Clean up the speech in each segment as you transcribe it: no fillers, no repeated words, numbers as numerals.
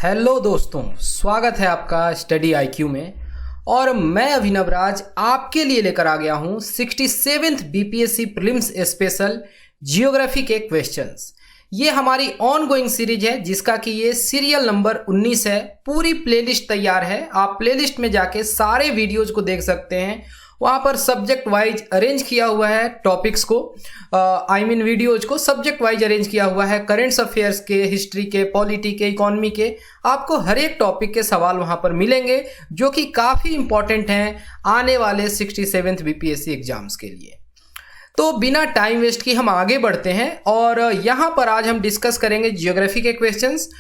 Hello दोस्तों, स्वागत है आपका स्टडी आईक्यू में। और मैं अभिनव राज आपके लिए लेकर आ गया हूं 67th BPSC prelims special geography के क्वेश्चंस। ये हमारी ऑन गोइंग सीरीज है जिसका कि ये सीरियल नंबर 19 है। पूरी प्लेलिस्ट तैयार है, आप प्लेलिस्ट में जाके सारे वीडियोज को देख सकते हैं। वहाँ पर सब्जेक्ट वाइज अरेंज किया हुआ है टॉपिक्स को, वीडियोज को सब्जेक्ट वाइज अरेंज किया हुआ है। करेंट्स अफेयर्स के, हिस्ट्री के, पॉलिटी के, इकोनॉमी के, आपको हर एक टॉपिक के सवाल वहाँ पर मिलेंगे जो कि काफ़ी इंपॉर्टेंट हैं आने वाले 67th बीपीएससी एग्जाम्स के लिए। तो बिना टाइम वेस्ट की हम आगे बढ़ते हैं और यहाँ पर आज हम डिस्कस करेंगे जियोग्राफी के क्वेश्चंस।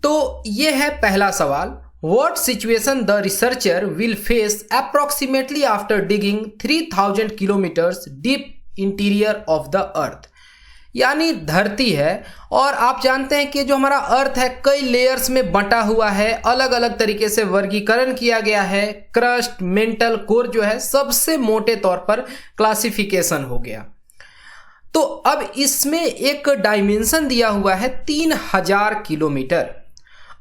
तो ये है पहला सवाल, What situation the researcher will face approximately after digging 3000 kilometers deep interior of the earth? यानी धरती है और आप जानते हैं कि जो हमारा अर्थ है कई लेयर्स में बंटा हुआ है, अलग अलग तरीके से वर्गीकरण किया गया है। क्रस्ट, मेंटल, कोर जो है सबसे मोटे तौर पर क्लासिफिकेशन हो गया। तो अब इसमें एक डायमेंशन दिया हुआ है 3000 किलोमीटर।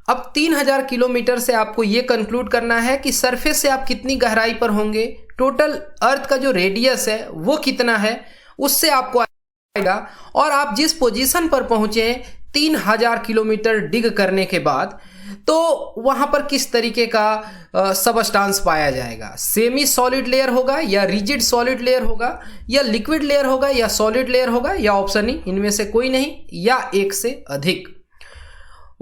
अब 3000 किलोमीटर से आपको ये कंक्लूड करना है कि सरफेस से आप कितनी गहराई पर होंगे, टोटल अर्थ का जो रेडियस है वो कितना है, उससे आपको आएगा। और आप जिस पोजीशन पर पहुंचे 3000 किलोमीटर डिग करने के बाद, तो वहां पर किस तरीके का सबस्टांस पाया जाएगा। सेमी सॉलिड लेयर होगा या रिजिड सॉलिड लेयर होगा या लिक्विड लेयर होगा या सॉलिड लेयर होगा या ऑप्शन ही इनमें से कोई नहीं या एक से अधिक।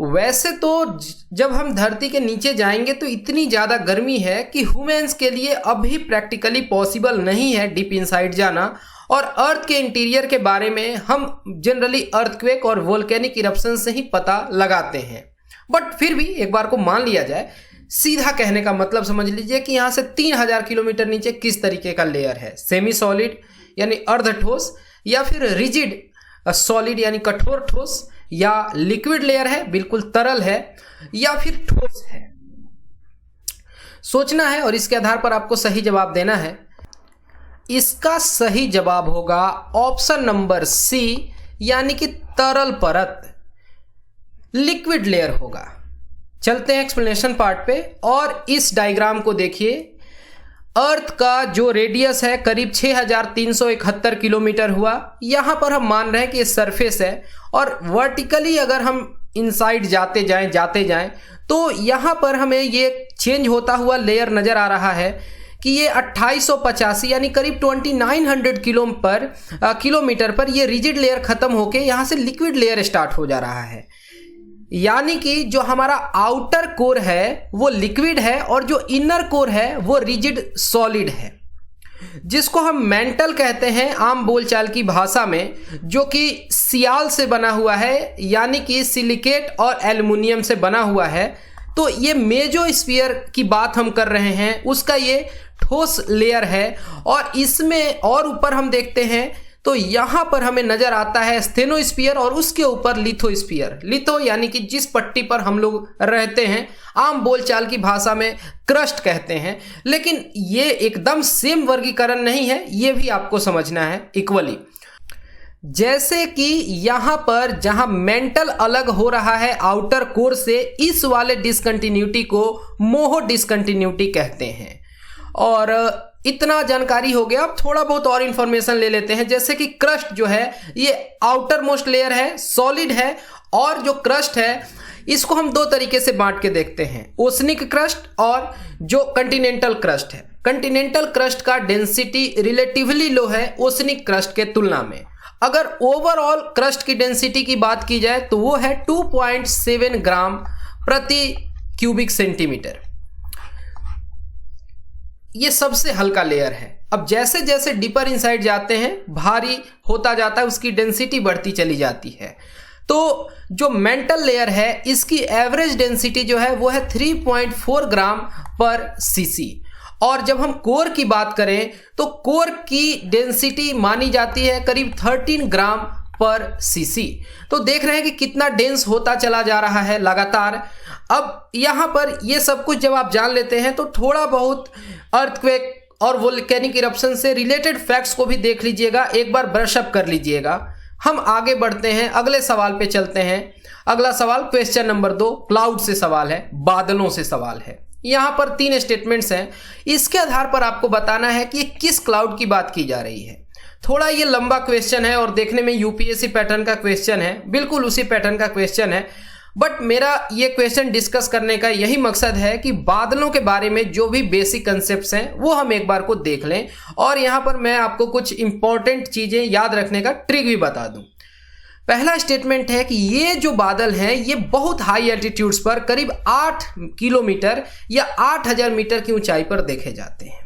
वैसे तो जब हम धरती के नीचे जाएंगे तो इतनी ज़्यादा गर्मी है कि ह्यूमंस के लिए अभी प्रैक्टिकली पॉसिबल नहीं है डीप इनसाइड जाना। और अर्थ के इंटीरियर के बारे में हम जनरली अर्थक्वेक और वोल्केनिक इरप्शन से ही पता लगाते हैं। बट फिर भी एक बार को मान लिया जाए, सीधा कहने का मतलब समझ लीजिए कि यहाँ से 3000 किलोमीटर नीचे किस तरीके का लेयर है। सेमी सॉलिड यानी अर्ध ठोस, या फिर रिजिड सॉलिड यानी कठोर ठोस, या लिक्विड लेयर है बिल्कुल तरल है, या फिर ठोस है। सोचना है और इसके आधार पर आपको सही जवाब देना है। इसका सही जवाब होगा ऑप्शन नंबर सी, यानी कि तरल परत, लिक्विड लेयर होगा। चलते हैं एक्सप्लेनेशन पार्ट पे और इस डायग्राम को देखिए। अर्थ का जो रेडियस है करीब 6371 किलोमीटर हुआ। यहाँ पर हम मान रहे हैं कि ये सरफेस है और वर्टिकली अगर हम इनसाइड जाते जाएं तो यहाँ पर हमें ये चेंज होता हुआ लेयर नज़र आ रहा है कि ये 2885 यानी करीब 2900 किलोमीटर पर ये रिजिड लेयर खत्म होके यहाँ से लिक्विड लेयर स्टार्ट हो जा रहा है। यानी कि जो हमारा आउटर कोर है वो लिक्विड है और जो इनर कोर है वो रिजिड सॉलिड है, जिसको हम मेंटल कहते हैं आम बोलचाल की भाषा में, जो कि सियाल से बना हुआ है यानी कि सिलिकेट और एल्युमिनियम से बना हुआ है। तो ये मेसोस्फीयर की बात हम कर रहे हैं, उसका ये ठोस लेयर है। और इसमें और ऊपर हम देखते हैं तो यहाँ पर हमें नजर आता है स्टेनोस्फीयर और उसके ऊपर लिथोस्फीयर। लिथो यानी कि जिस पट्टी पर हम लोग रहते हैं, आम बोलचाल की भाषा में क्रस्ट कहते हैं। लेकिन ये एकदम सेम वर्गीकरण नहीं है, ये भी आपको समझना है इक्वली। जैसे कि यहाँ पर जहाँ मेंटल अलग हो रहा है आउटर कोर से, इस वाले डिसकंटिन्यूटी को मोहो डिसकंटिन्यूटी कहते हैं। और इतना जानकारी हो गया, अब थोड़ा बहुत और इंफॉर्मेशन ले लेते हैं। जैसे कि क्रस्ट जो है ये आउटर मोस्ट लेयर है, सॉलिड है, और जो क्रस्ट है इसको हम दो तरीके से बांट के देखते हैं, ओशनिक क्रस्ट और जो कंटिनेंटल क्रस्ट है। कंटिनेंटल क्रस्ट का डेंसिटी रिलेटिवली लो है ओशनिक क्रस्ट के तुलना में। अगर ओवरऑल क्रस्ट की डेंसिटी की बात की जाए तो वो है 2.7 ग्राम प्रति क्यूबिक सेंटीमीटर। ये सबसे हल्का लेयर है। अब जैसे जैसे डीपर इनसाइड जाते हैं भारी होता जाता है, उसकी डेंसिटी बढ़ती चली जाती है। तो जो मेंटल लेयर है इसकी एवरेज डेंसिटी जो है वो है 3.4 ग्राम पर सीसी। और जब हम कोर की बात करें तो कोर की डेंसिटी मानी जाती है करीब 13 ग्राम पर सीसी। तो देख रहे हैं कि कितना डेंस होता चला जा रहा है लगातार। अब यहाँ पर ये सब कुछ जब आप जान लेते हैं तो थोड़ा बहुत अर्थक्वेक और वोल्केनिक इरप्शन से रिलेटेड फैक्ट्स को भी देख लीजिएगा, एक बार ब्रश अप कर लीजिएगा। हम आगे बढ़ते हैं, अगले सवाल पे चलते हैं। अगला सवाल क्वेश्चन नंबर 2 क्लाउड से सवाल है, बादलों से सवाल है। यहां पर 3 स्टेटमेंट्स हैं, इसके आधार पर आपको बताना है कि किस क्लाउड की बात की जा रही है। थोड़ा ये लंबा क्वेश्चन है और देखने में यूपीएससी पैटर्न का क्वेश्चन है, बिल्कुल उसी पैटर्न का क्वेश्चन है। बट मेरा ये क्वेश्चन डिस्कस करने का यही मकसद है कि बादलों के बारे में जो भी बेसिक कंसेप्ट्स हैं वो हम एक बार को देख लें, और यहाँ पर मैं आपको कुछ इंपॉर्टेंट चीज़ें याद रखने का ट्रिक भी बता दूं। पहला स्टेटमेंट है कि ये जो बादल हैं ये बहुत हाई एल्टीट्यूड्स पर करीब 8 किलोमीटर या 8000 मीटर की ऊंचाई पर देखे जाते हैं।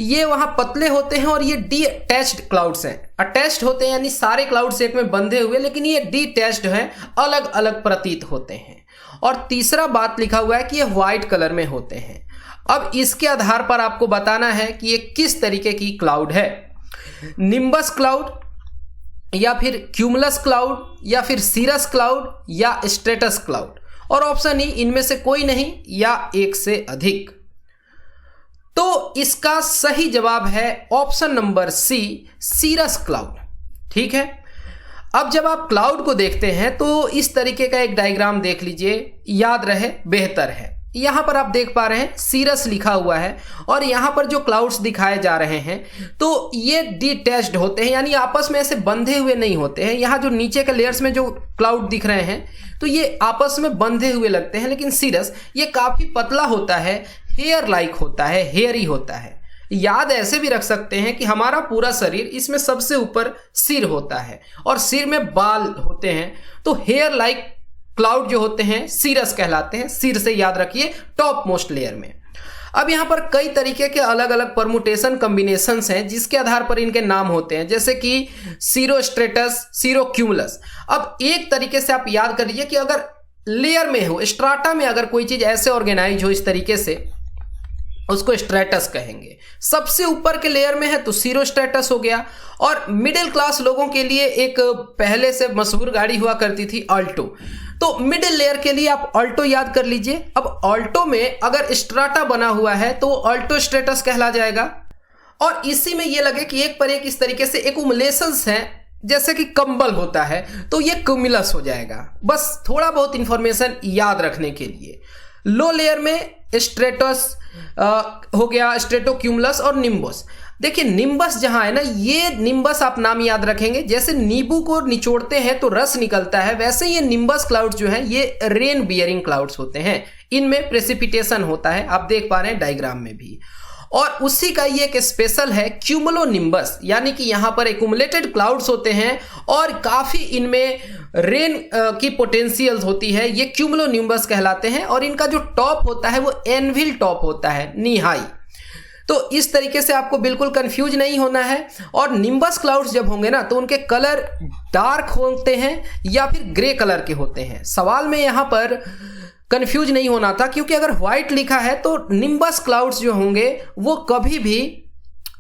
ये वहां पतले होते हैं और ये डी अटैच्ड क्लाउड्स हैं। अटैच्ड होते हैं यानी सारे क्लाउड्स एक में बंधे हुए, लेकिन ये डी अटैच्ड हैं, अलग अलग प्रतीत होते हैं। और तीसरा बात लिखा हुआ है कि ये व्हाइट कलर में होते हैं। अब इसके आधार पर आपको बताना है कि ये किस तरीके की क्लाउड है, निम्बस क्लाउड या फिर क्यूमुलस क्लाउड या फिर सीरस क्लाउड या स्ट्रेटस क्लाउड, और ऑप्शन ई इनमें से कोई नहीं या एक से अधिक। तो इसका सही जवाब है option number C, cirrus cloud. ठीक है, अब जब आप क्लाउड को देखते हैं तो इस तरीके का एक डायग्राम देख लीजिए, याद रहे बेहतर है। यहां पर आप देख पा रहे हैं सीरस लिखा हुआ है, और यहां पर जो क्लाउड्स दिखाए जा रहे हैं तो ये डिटैच्ड होते हैं, यानी आपस में ऐसे बंधे हुए नहीं होते हैं। यहां जो नीचे के लेयर्स में जो क्लाउड दिख रहे हैं तो ये आपस में बंधे हुए लगते हैं, लेकिन सीरस ये काफी पतला होता है, हेयर लाइक होता है, हेयरी होता है। याद ऐसे भी रख सकते हैं कि हमारा पूरा शरीर, इसमें सबसे ऊपर सिर होता है और सिर में बाल होते हैं, तो हेयर लाइक क्लाउड जो होते हैं सीरस कहलाते हैं। सिर से याद रखिए टॉप मोस्ट लेयर में। अब यहाँ पर कई तरीके के अलग अलग परमुटेशन कॉम्बिनेशंस हैं जिसके आधार पर इनके नाम होते हैं, जैसे कि सीरो स्ट्रेटस, सीरो क्यूमुलस। अब एक तरीके से आप याद कर लीजिए कि अगर लेयर में हो, स्ट्राटा में अगर कोई चीज ऐसे ऑर्गेनाइज हो इस तरीके से, उसको स्ट्रेटस कहेंगे। सबसे ऊपर के लेयर में है तो सीरो स्ट्रेटस हो गया। और मिडिल क्लास लोगों के लिए एक पहले से मशहूर गाड़ी हुआ करती थी अल्टो, तो मिडिल लेयर के लिए आप अल्टो याद कर लीजिए। अब अल्टो में अगर स्ट्राटा बना हुआ है तो अल्टो स्ट्रेटस कहला जाएगा। और इसी में ये लगे कि एक पर एक इस तरीके से एक्युमुलेशंस हैं, जैसे कि कंबल होता है, तो ये क्यूमुलस हो जाएगा। बस थोड़ा बहुत इंफॉर्मेशन याद रखने के लिए। लो लेयर में स्ट्रेटस हो गया, स्ट्रेटोक्यूमुलस और निम्बस। देखिए निम्बस जहां है ना, ये निम्बस आप नाम याद रखेंगे, जैसे नींबू को निचोड़ते हैं तो रस निकलता है, वैसे ये निम्बस क्लाउड्स जो हैं ये रेन बियरिंग क्लाउड्स होते हैं। इनमें प्रेसिपिटेशन होता है, आप देख पा रहे हैं डायग्राम में भी। और उसी का ये एक स्पेशल है क्यूमुलोनिम्बस, यानी कि यहां पर एक्युमुलेटेड क्लाउड्स होते हैं और काफी इनमें रेन की पोटेंशियल्स होती है, ये क्यूमुलोनिम्बस कहलाते हैं। और इनका जो टॉप होता है वो एनविल टॉप होता है, नी हाई। तो इस तरीके से आपको बिल्कुल कंफ्यूज नहीं होना है। और निम्बस क्लाउड्स जब होंगे ना तो उनके कलर डार्क होते हैं या फिर ग्रे कलर के होते हैं। सवाल में यहां पर कंफ्यूज नहीं होना था, क्योंकि अगर व्हाइट लिखा है तो निम्बस क्लाउड्स जो होंगे वो कभी भी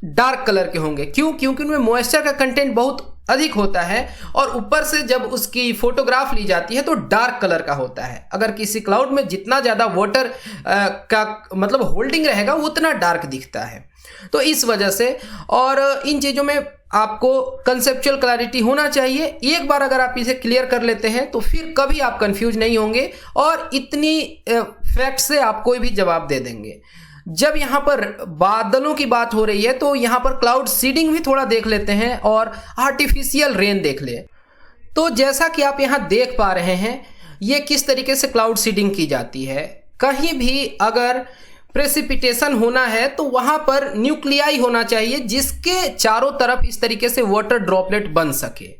डार्क कलर के होंगे। क्यों? क्योंकि उनमें मॉइस्चर का कंटेंट बहुत अधिक होता है और ऊपर से जब उसकी फोटोग्राफ ली जाती है तो डार्क कलर का होता है। अगर किसी क्लाउड में जितना ज़्यादा वाटर का मतलब होल्डिंग रहेगा उतना डार्क दिखता है, तो इस वजह से। और इन चीज़ों में आपको कंसेप्चुअल क्लैरिटी होना चाहिए। एक बार अगर आप इसे क्लियर कर लेते हैं तो फिर कभी आप कंफ्यूज नहीं होंगे और इतनी फैक्ट से आप कोई भी जवाब दे देंगे। जब यहाँ पर बादलों की बात हो रही है तो यहाँ पर क्लाउड सीडिंग भी थोड़ा देख लेते हैं और आर्टिफिशियल रेन देख ले। तो जैसा कि आप यहाँ देख पा रहे हैं ये किस तरीके से क्लाउड सीडिंग की जाती है। कहीं भी अगर प्रेसिपिटेशन होना है तो वहां पर न्यूक्लियाई होना चाहिए जिसके चारों तरफ इस तरीके से वाटर ड्रॉपलेट बन सके।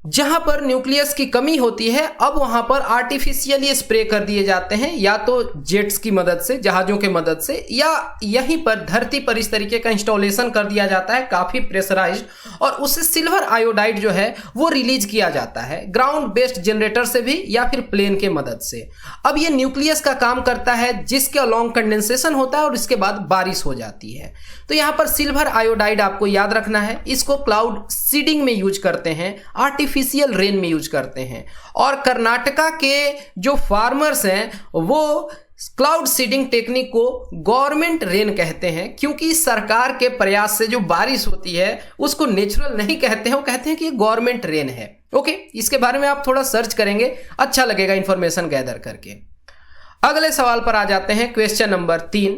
जहां पर न्यूक्लियस की कमी होती है अब वहां पर आर्टिफिशियली स्प्रे कर दिए जाते हैं, या तो जेट्स की मदद से, जहाजों के मदद से, या यहीं पर धरती पर इस तरीके का इंस्टॉलेशन कर दिया जाता है काफी प्रेशराइज्ड, और उससे सिल्वर आयोडाइड जो है वो रिलीज किया जाता है ग्राउंड बेस्ड जनरेटर से भी या फिर प्लेन के मदद से। अब ये न्यूक्लियस का काम करता है जिसके अलॉन्ग कंडेंसेशन होता है और इसके बाद बारिश हो जाती है। तो यहाँ पर सिल्वर आयोडाइड आपको याद रखना है, इसको क्लाउड सीडिंग में यूज करते हैं, आर्टिफिशियल रेन में यूज करते हैं। और कर्नाटका के जो फार्मर्स हैं वो क्लाउड सीडिंग टेक्निक को गवर्नमेंट रेन कहते हैं, क्योंकि सरकार के प्रयास से जो बारिश होती है उसको नेचुरल नहीं कहते हैं, वो कहते हैं कि ये गवर्नमेंट रेन है। ओके, इसके बारे में आप थोड़ा सर्च करेंगे, अच्छा लगेगा इंफॉर्मेशन गैदर करके। अगले सवाल पर आ जाते हैं, क्वेश्चन नंबर 3।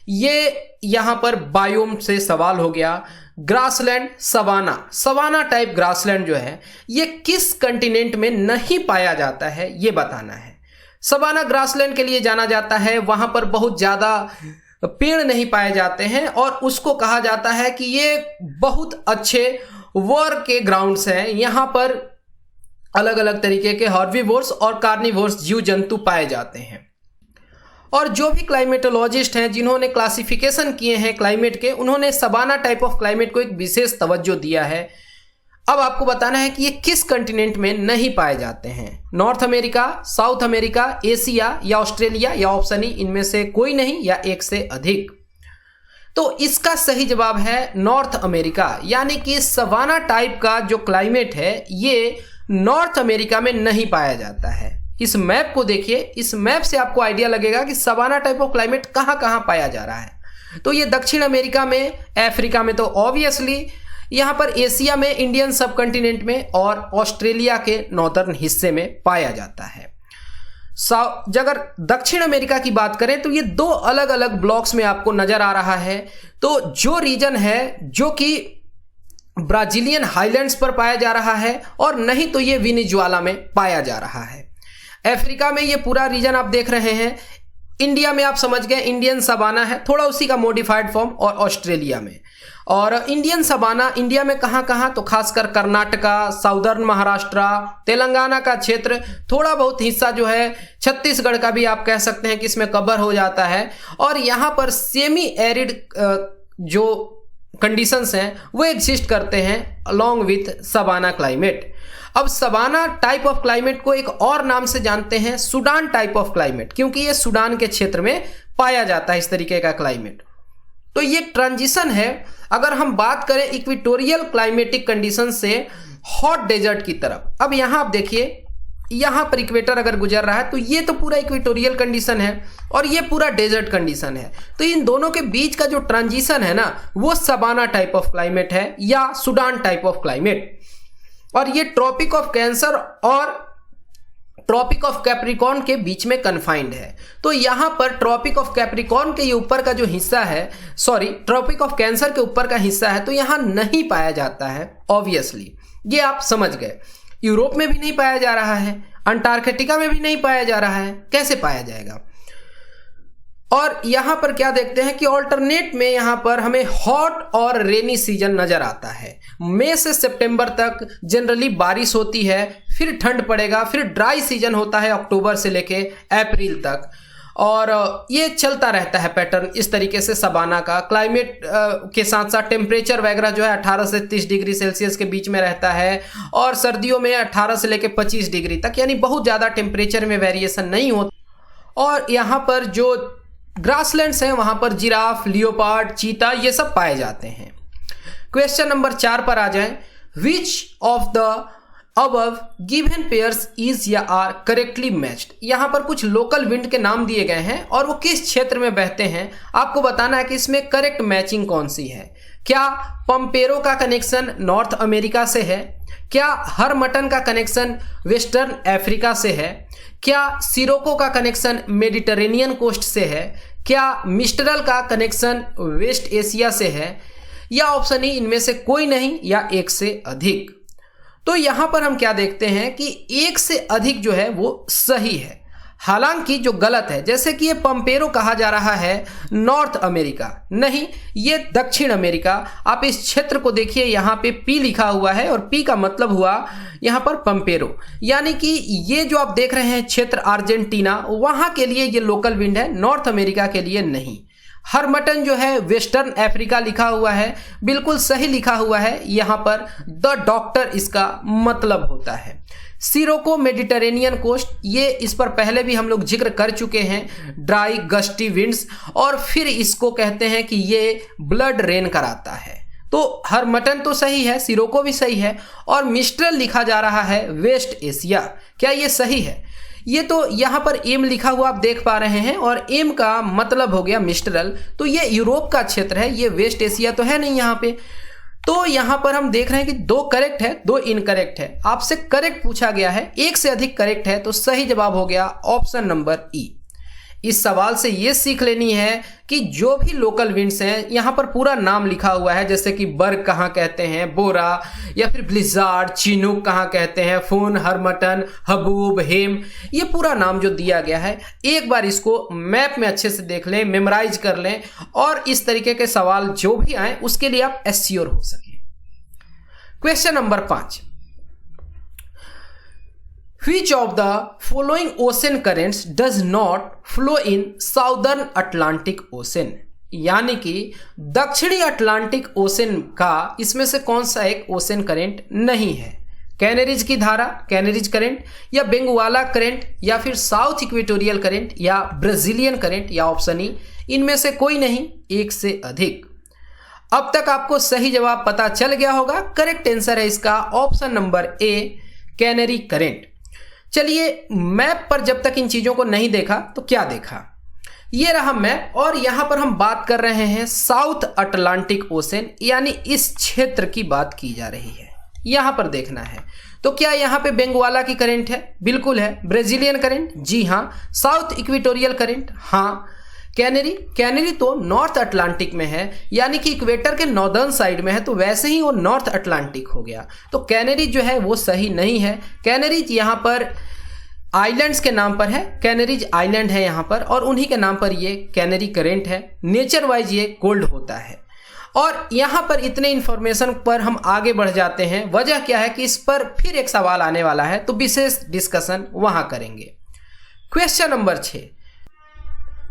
ये यहां पर बायोम से सवाल हो गया। ग्रासलैंड सवाना टाइप ग्रासलैंड जो है ये किस कंटिनेंट में नहीं पाया जाता है, ये बताना है। सवाना ग्रासलैंड के लिए जाना जाता है, वहां पर बहुत ज्यादा पेड़ नहीं पाए जाते हैं और उसको कहा जाता है कि ये बहुत अच्छे वर्क के ग्राउंड्स हैं। यहां पर अलग अलग तरीके के हर्बीवोर्स और कार्निवोर्स जीव जंतु पाए जाते हैं। और जो भी क्लाइमेटोलॉजिस्ट हैं जिन्होंने क्लासिफिकेशन किए हैं क्लाइमेट के, उन्होंने सवाना टाइप ऑफ क्लाइमेट को एक विशेष तवज्जो दिया है। अब आपको बताना है कि ये किस कंटिनेंट में नहीं पाए जाते हैं, north America, south America, Asia या ऑस्ट्रेलिया, या ऑप्शन ई इनमें से कोई नहीं या एक से अधिक। तो इसका सही जवाब है नॉर्थ अमेरिका, यानी कि सवाना टाइप का जो क्लाइमेट है ये नॉर्थ अमेरिका में नहीं पाया जाता है। इस मैप को देखिए, इस मैप से आपको आइडिया लगेगा कि सवाना टाइप ऑफ क्लाइमेट कहां कहां पाया जा रहा है। तो ये दक्षिण अमेरिका में, अफ्रीका में तो ऑब्वियसली, यहां पर एशिया में, इंडियन सब कॉन्टिनेंट में और ऑस्ट्रेलिया के नॉर्दर्न हिस्से में पाया जाता है। अगर दक्षिण अमेरिका की बात करें तो ये 2 अलग अलग ब्लॉक्स में आपको नजर आ रहा है। तो जो रीजन है जो कि ब्राजीलियन हाईलैंड्स पर पाया जा रहा है, और नहीं तो ये वेनेजुएला में पाया जा रहा है। अफ्रीका में ये पूरा रीजन आप देख रहे हैं। इंडिया में आप समझ गए इंडियन सवाना है, थोड़ा उसी का मॉडिफाइड फॉर्म, और ऑस्ट्रेलिया में। और इंडियन सवाना इंडिया में कहां कहां, तो खासकर कर्नाटका, साउदर्न महाराष्ट्र, तेलंगाना का क्षेत्र, थोड़ा बहुत हिस्सा जो है छत्तीसगढ़ का भी आप कह सकते हैं कि इसमें कवर हो जाता है। और यहां पर सेमी एरिड जो कंडीशंस हैं वो एग्जिस्ट करते हैं अलॉन्ग विथ सवाना क्लाइमेट। अब सवाना टाइप ऑफ क्लाइमेट को एक और नाम से जानते हैं, सूडान टाइप ऑफ क्लाइमेट, क्योंकि ये सूडान के क्षेत्र में पाया जाता है इस तरीके का क्लाइमेट। तो ये ट्रांजिशन है, अगर हम बात करें इक्वेटोरियल क्लाइमेटिक कंडीशन से हॉट डेजर्ट की तरफ। अब यहां आप देखिए, यहां पर इक्वेटर अगर गुजर रहा है तो ये तो पूरा इक्वेटोरियल कंडीशन है और ये पूरा डेजर्ट कंडीशन है। तो इन दोनों के बीच का जो ट्रांजिशन है ना, वो सवाना टाइप ऑफ क्लाइमेट है या सूडान टाइप ऑफ क्लाइमेट। और ये ट्रॉपिक ऑफ कैंसर और ट्रॉपिक ऑफ कैप्रिकॉर्न के बीच में कन्फाइंड है। तो यहां पर ट्रॉपिक ऑफ कैप्रिकॉर्न के ये ऊपर का जो हिस्सा है, ट्रॉपिक ऑफ कैंसर के ऊपर का हिस्सा है, तो यहां नहीं पाया जाता है ऑब्वियसली, ये आप समझ गए। यूरोप में भी नहीं पाया जा रहा है, अंटार्कटिका में भी नहीं पाया जा रहा है, कैसे पाया जाएगा। और यहां पर क्या देखते हैं कि ऑल्टरनेट में यहां पर हमें हॉट और रेनी सीजन नजर आता है। मई से सितंबर तक जनरली बारिश होती है, फिर ठंड पड़ेगा, फिर ड्राई सीजन होता है अक्टूबर से लेके अप्रैल तक, और ये चलता रहता है पैटर्न इस तरीके से सवाना का। क्लाइमेट के साथ साथ टेम्परेचर वगैरह जो है 18 से 30 डिग्री सेल्सियस के बीच में रहता है, और सर्दियों में 18 से लेके 25 डिग्री तक, यानी बहुत ज़्यादा टेम्परेचर में वेरिएशन नहीं होता। और यहाँ पर जो ग्रासलैंड्स हैं वहाँ पर जिराफ, लियोपार्ड, चीता, ये सब पाए जाते हैं। क्वेश्चन नंबर 4 पर आ जाएं। विच of the above given pairs is या आर करेक्टली मैच्ड। यहां पर कुछ लोकल विंड के नाम दिए गए हैं और वो किस क्षेत्र में बहते हैं, आपको बताना है कि इसमें करेक्ट मैचिंग कौन सी है। क्या पंपेरो का कनेक्शन नॉर्थ अमेरिका से है? क्या हरमटन का कनेक्शन वेस्टर्न अफ्रीका से है? क्या सिरोको का कनेक्शन मेडिटेरेनियन कोस्ट से है? क्या मिस्ट्रल का कनेक्शन वेस्ट एशिया से है? या ऑप्शन ई इनमें से कोई नहीं या एक से अधिक। तो यहां पर हम क्या देखते हैं कि एक से अधिक जो है वो सही है, हालांकि जो गलत है, जैसे कि ये पंपेरो कहा जा रहा है नॉर्थ अमेरिका, नहीं, ये दक्षिण अमेरिका। आप इस क्षेत्र को देखिए, यहाँ पे पी लिखा हुआ है और पी का मतलब हुआ यहाँ पर पंपेरो, यानी कि ये जो आप देख रहे हैं क्षेत्र अर्जेंटीना, वहां के लिए ये लोकल विंड है, नॉर्थ अमेरिका के लिए नहीं। हरमटन जो है वेस्टर्न अफ्रीका लिखा हुआ है, बिल्कुल सही लिखा हुआ है, यहाँ पर द डॉक्टर इसका मतलब होता है। सिरोको मेडिटेरेनियन कोस्ट, ये इस पर पहले भी हम लोग जिक्र कर चुके हैं, ड्राई गस्टी विंड्स, और फिर इसको कहते हैं कि ये ब्लड रेन कराता है। तो हरमटन तो सही है, सिरोको भी सही है, और मिस्ट्रल लिखा जा रहा है वेस्ट एशिया। क्या ये सही है? ये तो यहाँ पर एम लिखा हुआ आप देख पा रहे हैं, और एम का मतलब हो गया मिस्ट्रल, तो ये यूरोप का क्षेत्र है, ये वेस्ट एशिया तो है नहीं यहाँ पे। तो यहाँ पर हम देख रहे हैं कि 2 करेक्ट है, 2 इनकरेक्ट है। आपसे करेक्ट पूछा गया है, 1 से अधिक करेक्ट है, तो सही जवाब हो गया ऑप्शन नंबर ई। इस सवाल से ये सीख लेनी है कि जो भी लोकल विंड्स हैं, यहाँ पर पूरा नाम लिखा हुआ है, जैसे कि बर्ग कहाँ कहते हैं, बोरा, या फिर ब्लिजार्ड, चिनूक कहाँ कहते हैं, फून, हरमटन, हबूब, हेम, ये पूरा नाम जो दिया गया है, एक बार इसको मैप में अच्छे से देख लें, मेमोराइज कर लें, और इस तरीके के सवाल जो भी आए उसके लिए आप एश्योर हो सकें। Question number 5, Which of the following ocean currents does not flow in Southern Atlantic Ocean? यानी कि दक्षिणी अटलांटिक ओशन का इसमें से कौन सा एक ओशन करंट नहीं है? कैनरीज की धारा, कैनरीज करंट, या बेंगुआला करंट, या फिर साउथ इक्वेटोरियल करंट, या ब्राजीलियन करंट, या ऑप्शन ई इनमें से कोई नहीं, 1 से अधिक। अब तक आपको सही जवाब पता चल गया होगा। करेक्ट आंसर है इसका option number A, canary current. चलिए, मैप पर जब तक इन चीजों को नहीं देखा तो क्या देखा, ये रहा मैप, और यहां पर हम बात कर रहे हैं साउथ अटलांटिक ओशन, यानी इस क्षेत्र की बात की जा रही है, यहां पर देखना है। तो क्या यहां पे बेंगुआला की करंट है? बिल्कुल है। Brazilian current? जी हां। South equatorial current? हां। कैनरी तो नॉर्थ अटलांटिक में है, यानी कि इक्वेटर के नॉर्दर्न साइड में है, तो वैसे ही वो नॉर्थ अटलांटिक हो गया। तो कैनरी जो है वो सही नहीं है। कैनरीज यहाँ पर आइलैंड्स के नाम पर है, कैनरीज आइलैंड है यहाँ पर, और उन्हीं के नाम पर ये कैनरी करंट है। नेचर वाइज ये कोल्ड होता है। और यहाँ पर इतने इंफॉर्मेशन पर हम आगे बढ़ जाते हैं। वजह क्या है कि इस पर फिर एक सवाल आने वाला है, तो विशेष डिस्कशन वहां करेंगे। क्वेश्चन नंबर 6,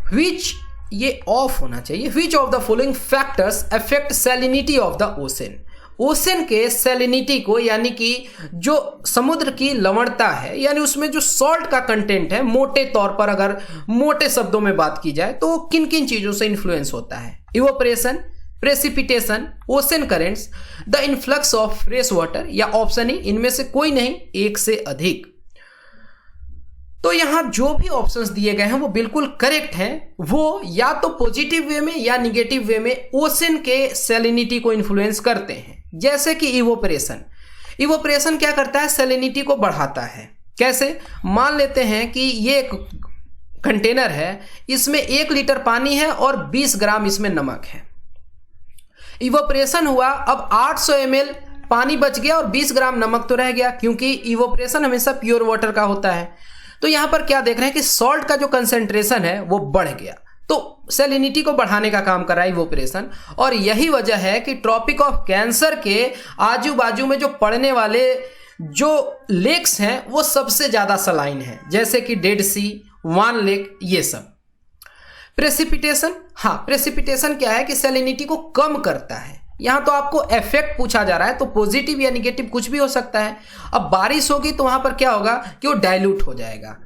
विच, ये ऑफ होना चाहिए, विच of the following factors affect salinity of the ocean? Ocean के सैलिनिटी को, यानी कि जो समुद्र की लवणता है, यानी उसमें जो सॉल्ट का कंटेंट है, मोटे तौर पर अगर मोटे शब्दों में बात की जाए तो किन किन चीजों से इन्फ्लुएंस होता है? Evaporation, precipitation, ocean currents, the influx of fresh water, या ऑप्शन ई इनमें से कोई नहीं, 1 से अधिक। तो यहां जो भी ऑप्शंस दिए गए हैं वो बिल्कुल करेक्ट हैं। वो या तो पॉजिटिव वे में या निगेटिव वे में ओशन के सैलिनिटी को इन्फ्लुएंस करते हैं। जैसे कि इवोपरेशन क्या करता है? सैलिनिटी को बढ़ाता है। कैसे? मान लेते हैं कि ये एक कंटेनर है, इसमें 1 लीटर पानी है और 20 ग्राम इसमें नमक है। इवोपरेशन हुआ, अब 800 ml पानी बच गया और 20 ग्राम नमक तो रह गया, क्योंकि इवोपरेशन हमेशा प्योर वाटर का होता है। तो यहां पर क्या देख रहे हैं कि सॉल्ट का जो कंसेंट्रेशन है वो बढ़ गया, तो सैलिनिटी को बढ़ाने का काम कर रहा है इवोपरेशन। और यही वजह है कि ट्रॉपिक ऑफ कैंसर के आजू बाजू में जो पड़ने वाले जो लेक्स हैं वो सबसे ज्यादा सलाइन है, जैसे कि डेड सी, वान लेक, ये सब। प्रेसिपिटेशन, हाँ, प्रेसिपिटेशन क्या है कि सैलिनिटी को कम करता है। यहां तो आपको इफेक्ट पूछा जा रहा है, तो पॉजिटिव या निगेटिव कुछ भी हो सकता है। अब बारिश होगी तो वहां पर क्या होगा कि वो डाइल्यूट हो जाएगा।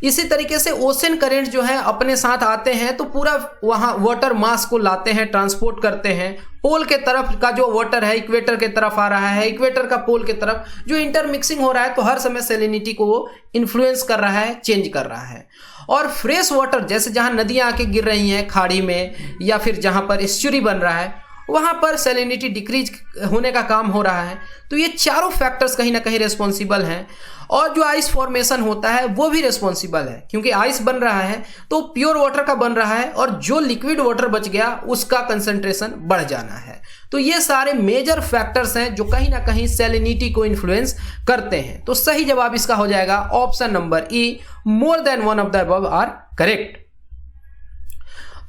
इसी तरीके से ओशन करंट जो है अपने साथ आते हैं तो पूरा वहां वाटर मास को लाते हैं, ट्रांसपोर्ट करते हैं। पोल के तरफ का जो वाटर है इक्वेटर के तरफ आ रहा है, इक्वेटर का पोल के तरफ जो इंटरमिक्सिंग हो रहा है, तो हर समय सैलिनिटी को वो इन्फ्लुएंस कर रहा है, चेंज कर रहा है। और फ्रेश वाटर, जैसे जहां नदियां आके गिर रही हैं खाड़ी में, या फिर जहां पर एस्चुरी बन रहा है, वहां पर सैलिनिटी डिक्रीज होने का काम हो रहा है। तो ये चारों फैक्टर्स कहीं ना कहीं रेस्पॉन्सिबल हैं। और जो आइस फॉर्मेशन होता है वो भी रेस्पॉन्सिबल है, क्योंकि आइस बन रहा है तो प्योर वाटर का बन रहा है, और जो लिक्विड वाटर बच गया उसका कंसंट्रेशन बढ़ जाना है। तो ये सारे मेजर फैक्टर्स हैं जो कहीं ना कहीं सैलिनिटी को इन्फ्लुएंस करते हैं। तो सही जवाब इसका हो जाएगा option number E, more than one of the above are correct.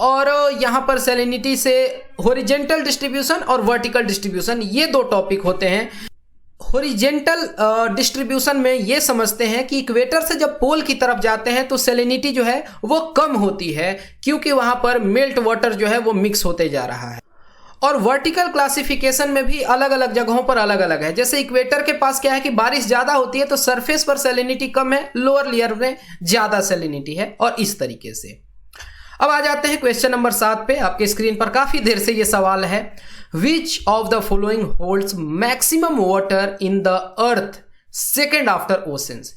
और यहां पर सैलिनिटी से हॉरिजेंटल डिस्ट्रीब्यूशन और वर्टिकल डिस्ट्रीब्यूशन, ये 2 टॉपिक होते हैं। हॉरिजेंटल डिस्ट्रीब्यूशन में ये समझते हैं कि इक्वेटर से जब पोल की तरफ जाते हैं तो सैलिनिटी जो है वो कम होती है, क्योंकि वहां पर मेल्ट वाटर जो है वो मिक्स होते जा रहा है। और वर्टिकल क्लासिफिकेशन में भी अलग अलग जगहों पर अलग अलग है। जैसे इक्वेटर के पास क्या है कि बारिश ज्यादा होती है तो सरफेस पर सैलिनिटी कम है, लोअर लेयर में ज्यादा सैलिनिटी है, और इस तरीके से। अब आ जाते हैं क्वेश्चन नंबर 7 पे। आपके स्क्रीन पर काफी देर से ये सवाल है, विच of the following holds maximum water in the earth second after oceans.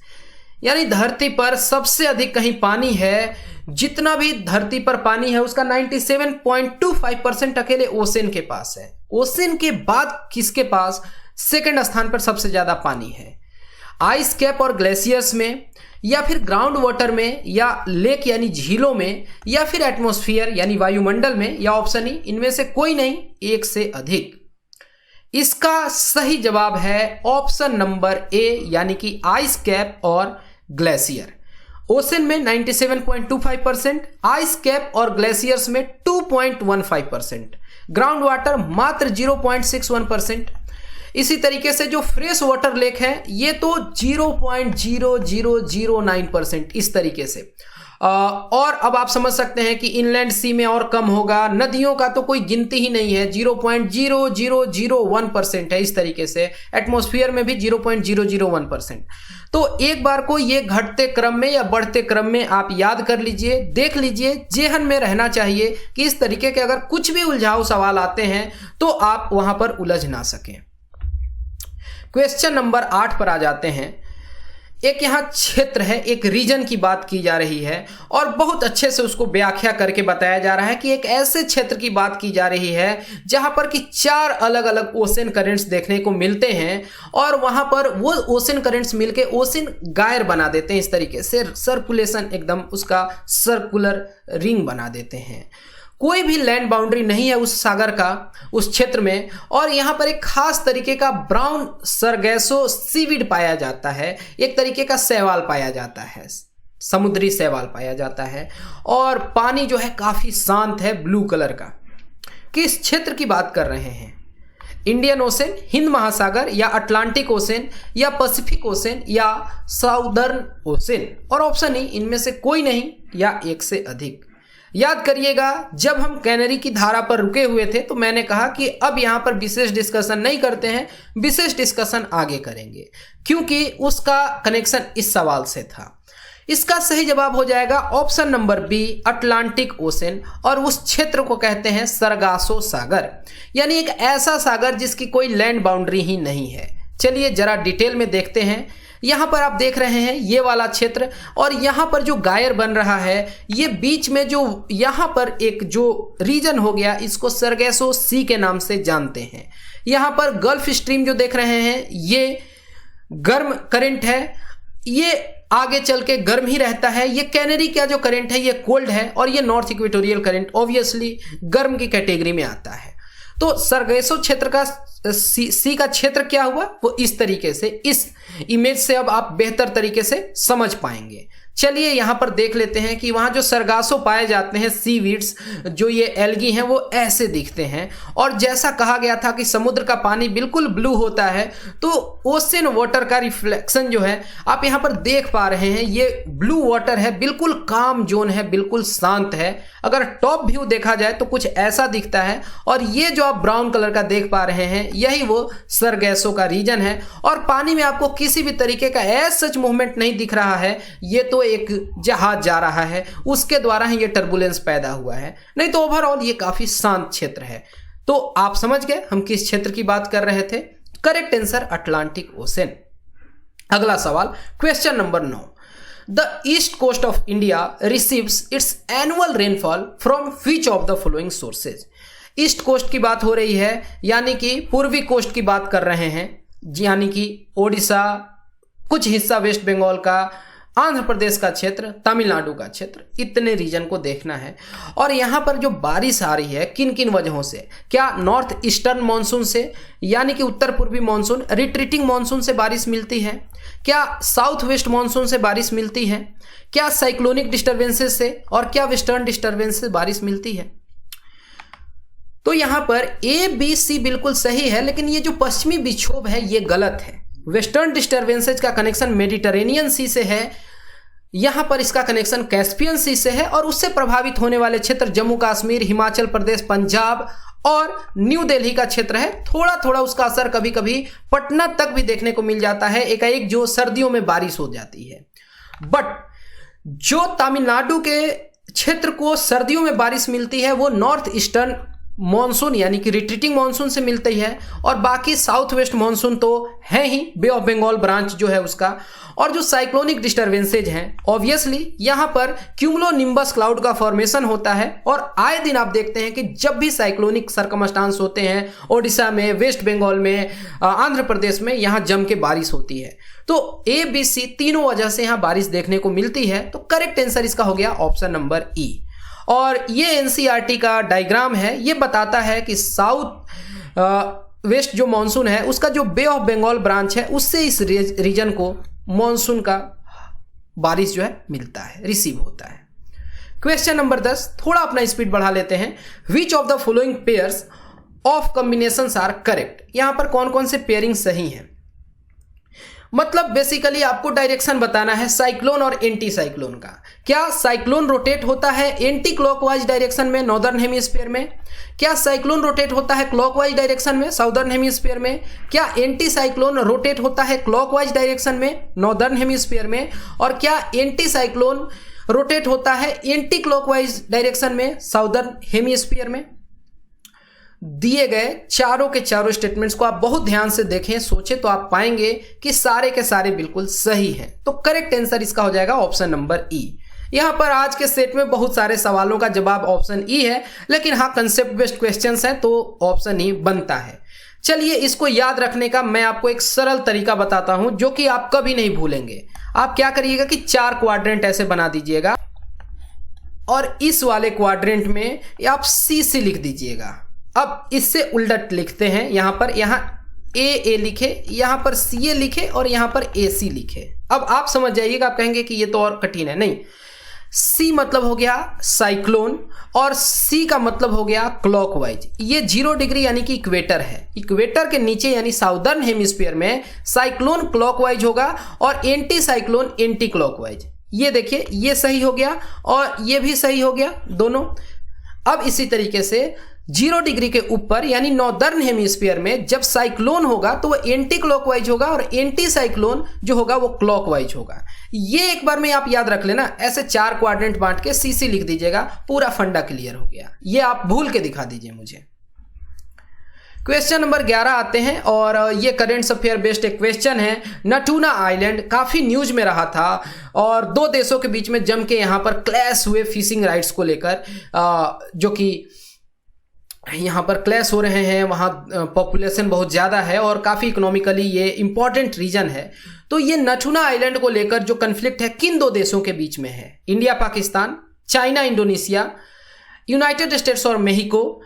यानी धरती पर सबसे अधिक कहीं पानी है, जितना भी धरती पर पानी है उसका 97.25% अकेले ओशन के पास है। ओशन के बाद किसके पास सेकंड स्थान पर सबसे ज्यादा पानी है? आइस कैप और ग्लेशियर्स में, या फिर ग्राउंड वाटर में, या लेक यानी झीलों में, या फिर एटमॉस्फेयर यानी वायुमंडल में, या ऑप्शन ई इनमें से कोई नहीं, एक से अधिक। इसका सही जवाब है ऑप्शन नंबर ए यानी कि आइस कैप और ग्लेशियर। ओशन में 97.25%, आइस कैप और ग्लेशियर्स में 2.15%, ग्राउंड वाटर मात्र 0.61%। इसी तरीके से जो फ्रेश वाटर लेक है ये तो 0.0009%, इस तरीके से। और अब आप समझ सकते हैं कि इनलैंड सी में और कम होगा, नदियों का तो कोई गिनती ही नहीं है, 0.0001% है। इस तरीके से एटमॉस्फेयर में भी 0.001%। तो एक बार को ये घटते क्रम में या बढ़ते क्रम में आप याद कर लीजिए, देख लीजिए, जेहन में रहना चाहिए कि इस तरीके के अगर कुछ भी उलझाऊ सवाल आते हैं तो आप वहां पर उलझ ना सकें। क्वेश्चन नंबर 8 पर आ जाते हैं। एक यहाँ क्षेत्र है, एक रीजन की बात की जा रही है और बहुत अच्छे से उसको व्याख्या करके बताया जा रहा है कि एक ऐसे क्षेत्र की बात की जा रही है जहां पर कि 4 अलग अलग ओशन करेंट्स देखने को मिलते हैं और वहां पर वो ओशन करेंट्स मिलके ओशन गायर बना देते हैं। इस तरीके से सर्कुलेशन एकदम उसका सर्कुलर रिंग बना देते हैं। कोई भी लैंड बाउंड्री नहीं है उस सागर का, उस क्षेत्र में, और यहाँ पर एक खास तरीके का ब्राउन सरगैसो सीवीड पाया जाता है, एक तरीके का शैवाल पाया जाता है, समुद्री शैवाल पाया जाता है, और पानी जो है काफी शांत है, ब्लू कलर का। किस क्षेत्र की बात कर रहे हैं? इंडियन ओशन, हिंद महासागर, या अटलांटिक ओशन, या पैसिफिक ओशन, या साउदर्न ओशन, और ऑप्शन ई इनमें से कोई नहीं या एक से अधिक। याद करिएगा, जब हम कैनरी की धारा पर रुके हुए थे तो मैंने कहा कि अब यहां पर विशेष डिस्कशन नहीं करते हैं, विशेष डिस्कशन आगे करेंगे, क्योंकि उसका कनेक्शन इस सवाल से था। इसका सही जवाब हो जाएगा option number B, Atlantic ocean, और उस क्षेत्र को कहते हैं सरगासो सागर, यानी एक ऐसा सागर जिसकी कोई लैंड बाउंड्री ही नहीं है। चलिए जरा डिटेल में देखते हैं। यहाँ पर आप देख रहे हैं ये वाला क्षेत्र, और यहाँ पर जो गायर बन रहा है ये बीच में जो यहाँ पर एक जो रीजन हो गया, इसको सरगैसो सी के नाम से जानते हैं। यहाँ पर गल्फ स्ट्रीम जो देख रहे हैं ये गर्म करंट है, ये आगे चल के गर्म ही रहता है। ये कैनरी का जो करंट है ये कोल्ड है, और ये नॉर्थ इक्वेटोरियल करंट ऑब्वियसली गर्म की कैटेगरी में आता है। तो सरगैसो क्षेत्र का सी का क्षेत्र क्या हुआ, वो इस तरीके से, इस इमेज से अब आप बेहतर तरीके से समझ पाएंगे। चलिए यहां पर देख लेते हैं कि वहां जो सरगासो पाए जाते हैं, सीवीड्स, जो ये एल्गी हैं, वो ऐसे दिखते हैं। और जैसा कहा गया था कि समुद्र का पानी बिल्कुल ब्लू होता है, तो ओशन वाटर का रिफ्लेक्शन जो है आप यहां पर देख पा रहे हैं, ये ब्लू वाटर है, बिल्कुल काम जोन है, बिल्कुल शांत है। अगर टॉप व्यू देखा जाए तो कुछ ऐसा दिखता है, और ये जो आप ब्राउन कलर का देख पा रहे हैं यही वो सरगैसो का रीजन है। और पानी में आपको किसी भी तरीके का एज सच मूवमेंट नहीं दिख रहा है, ये तो एक जहाज जा रहा है उसके द्वारा ही ये टर्बुलेंस पैदा हुआ है, नहीं तो ओवरऑल ये काफी शांत क्षेत्र है। तो आप समझ गए हम किस क्षेत्र की बात कर रहे थे। Correct answer Atlantic ocean. अगला सवाल, question number 9। The east coast of India receives its annual rainfall from which of the following sources. East coast की बात हो रही है, यानी कि पूर्वी कोस्ट की बात कर रहे हैं, यानी कि ओडिशा, कुछ हिस्सा वेस्ट बंगाल का, आंध्र प्रदेश का क्षेत्र, तमिलनाडु का क्षेत्र, इतने रीजन को देखना है। और यहाँ पर जो बारिश आ रही है किन किन वजहों से, क्या नॉर्थ ईस्टर्न मानसून से, यानी कि उत्तर पूर्वी मानसून, रिट्रीटिंग मानसून से बारिश मिलती है, क्या साउथ वेस्ट मानसून से बारिश मिलती है, क्या साइक्लोनिक डिस्टर्बेंसेस से, और क्या वेस्टर्न डिस्टर्बेंस से बारिश मिलती है। तो यहां पर ए बी सी बिल्कुल सही है, लेकिन ये जो पश्चिमी विक्षोभ है ये गलत है। वेस्टर्न डिस्टर्बेंसेज का कनेक्शन मेडिटरेनियन सी से है, यहां पर इसका कनेक्शन कैस्पियन सी से है, और उससे प्रभावित होने वाले क्षेत्र जम्मू कश्मीर, हिमाचल प्रदेश, पंजाब और न्यू दिल्ली का क्षेत्र है। थोड़ा थोड़ा उसका असर कभी कभी पटना तक भी देखने को मिल जाता है, एकाएक जो सर्दियों में बारिश हो जाती है। बट जो तमिलनाडु के क्षेत्र को सर्दियों में बारिश मिलती है वो नॉर्थ ईस्टर्न मॉनसून यानी कि रिट्रीटिंग मॉनसून से मिलती है, और बाकी साउथ वेस्ट मॉनसून तो है ही, बे ऑफ बंगाल ब्रांच जो है उसका। और जो साइक्लोनिक डिस्टर्बेंसेज हैं ऑब्वियसली यहाँ पर क्यूमुलोनिम्बस क्लाउड का फॉर्मेशन होता है, और आए दिन आप देखते हैं कि जब भी साइक्लोनिक सर्कमस्टांस होते हैं ओडिशा में, वेस्ट बंगाल में, आंध्र प्रदेश में, यहाँ जम के बारिश होती है। तो ए बी सी तीनों वजह से यहाँ बारिश देखने को मिलती है। तो करेक्ट आंसर इसका हो गया ऑप्शन नंबर ई। और ये एनसीईआरटी का डायग्राम है, ये बताता है कि साउथ वेस्ट जो मानसून है उसका जो बे ऑफ बंगाल ब्रांच है उससे इस रीजन को मानसून का बारिश जो है मिलता है, रिसीव होता है। क्वेश्चन नंबर 10, थोड़ा अपना स्पीड बढ़ा लेते हैं। Which of the following pairs of combinations are correct? यहां पर कौन कौन से पेयरिंग सही हैं? मतलब बेसिकली आपको डायरेक्शन बताना है साइक्लोन और एंटी साइक्लोन का। क्या साइक्लोन रोटेट होता है एंटी क्लॉकवाइज डायरेक्शन में नॉर्दर्न हेमिस्फीयर में? क्या साइक्लोन रोटेट होता है क्लॉकवाइज डायरेक्शन में साउदर्न हेमिस्फीयर में? क्या एंटी साइक्लोन रोटेट होता है क्लॉकवाइज डायरेक्शन में नॉर्दर्न हेमिस्फीयर में? और क्या एंटी साइक्लोन रोटेट होता है एंटी क्लॉकवाइज डायरेक्शन में साउदर्न हेमिस्फीयर में? दिए गए चारों के चारों स्टेटमेंट्स को आप बहुत ध्यान से देखें, सोचें, तो आप पाएंगे कि सारे के सारे बिल्कुल सही हैं। तो करेक्ट आंसर इसका हो जाएगा ऑप्शन नंबर ई। यहां पर आज के सेट में बहुत सारे सवालों का जवाब ऑप्शन ई है, लेकिन हाँ कंसेप्ट बेस्ड क्वेश्चंस हैं तो ऑप्शन ई बनता है। चलिए, इसको याद रखने का मैं आपको एक सरल तरीका बताता हूं जो कि आप कभी नहीं भूलेंगे। आप क्या करिएगा कि 4 क्वाड्रेंट ऐसे बना दीजिएगा, और इस वाले क्वाड्रेंट में आप सी सी लिख दीजिएगा। अब इससे उल्टा लिखते हैं, यहां पर ए लिखे, यहां पर सी ए लिखे, और यहां पर ए सी लिखे। अब आप समझ जाइएगा, आप कहेंगे कि ये तो और कठिन है। नहीं, सी मतलब हो गया साइक्लोन, और सी का मतलब हो गया क्लॉकवाइज। ये 0 डिग्री यानी कि इक्वेटर है। इक्वेटर के नीचे यानी साउदर्न हेमिस्फीयर में साइक्लोन क्लॉकवाइज होगा और एंटी साइक्लोन एंटी क्लॉकवाइज। ये देखिए, ये सही हो गया और ये भी सही हो गया दोनों। अब इसी तरीके से 0 डिग्री के ऊपर यानी नॉर्दर्न हेमिस्फीयर में जब साइक्लोन होगा तो वो एंटी क्लॉकवाइज होगा, और एंटी साइक्लोन जो होगा वो क्लॉकवाइज होगा। ये एक बार में आप याद रख लेना। ऐसे 4 क्वाड्रेंट बांट के सीसी लिख दीजिएगा, पूरा फंडा क्लियर हो गया। ये आप भूल के दिखा दीजिए मुझे। क्वेश्चन नंबर 11 आते हैं, और ये करेंट अफेयर बेस्ड एक क्वेश्चन है। नटूना आइलैंड काफी न्यूज में रहा था, और 2 देशों के बीच में जम के यहां पर क्लैश हुए फिशिंग राइट्स को लेकर, जो कि यहाँ पर क्लैश हो रहे हैं। वहाँ पॉपुलेशन बहुत ज़्यादा है और काफ़ी इकोनॉमिकली ये इंपॉर्टेंट रीजन है। तो ये नटूना आइलैंड को लेकर जो कन्फ्लिक्ट है किन 2 देशों के बीच में है? India Pakistan, China Indonesia, United states और मेक्सिको,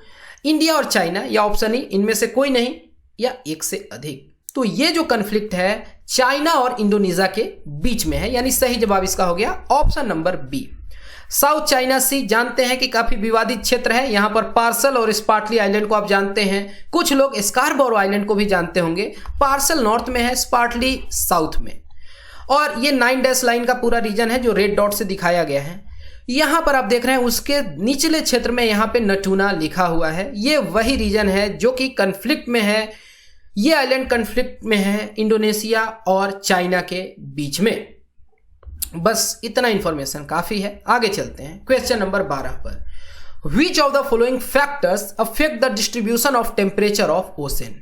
इंडिया और चाइना, या ऑप्शन ई इनमें से कोई नहीं, या एक से अधिक। तो ये जो कन्फ्लिक्ट है चाइना और इंडोनेशिया के बीच में है, यानी सही जवाब इसका हो गया option number B. South China sea जानते हैं कि काफी विवादित क्षेत्र है। यहां पर पार्सल और स्पार्टली आइलैंड को आप जानते हैं, कुछ लोग स्कारबोरो आइलैंड को भी जानते होंगे। पार्सल नॉर्थ में है, स्पार्टली साउथ में। और ये 9 डैश लाइन का पूरा रीजन है जो रेड डॉट से दिखाया गया है। यहां पर आप देख रहे हैं उसके निचले क्षेत्र में यहां पे नटूना लिखा हुआ है। ये वही रीजन है जो कि कन्फ्लिक्ट में है। ये आइलैंड कन्फ्लिक्ट में है इंडोनेशिया और चाइना के बीच में। बस इतना इंफॉर्मेशन काफी है। आगे चलते हैं क्वेश्चन नंबर 12 पर। विच of the following factors affect the distribution of temperature of ocean?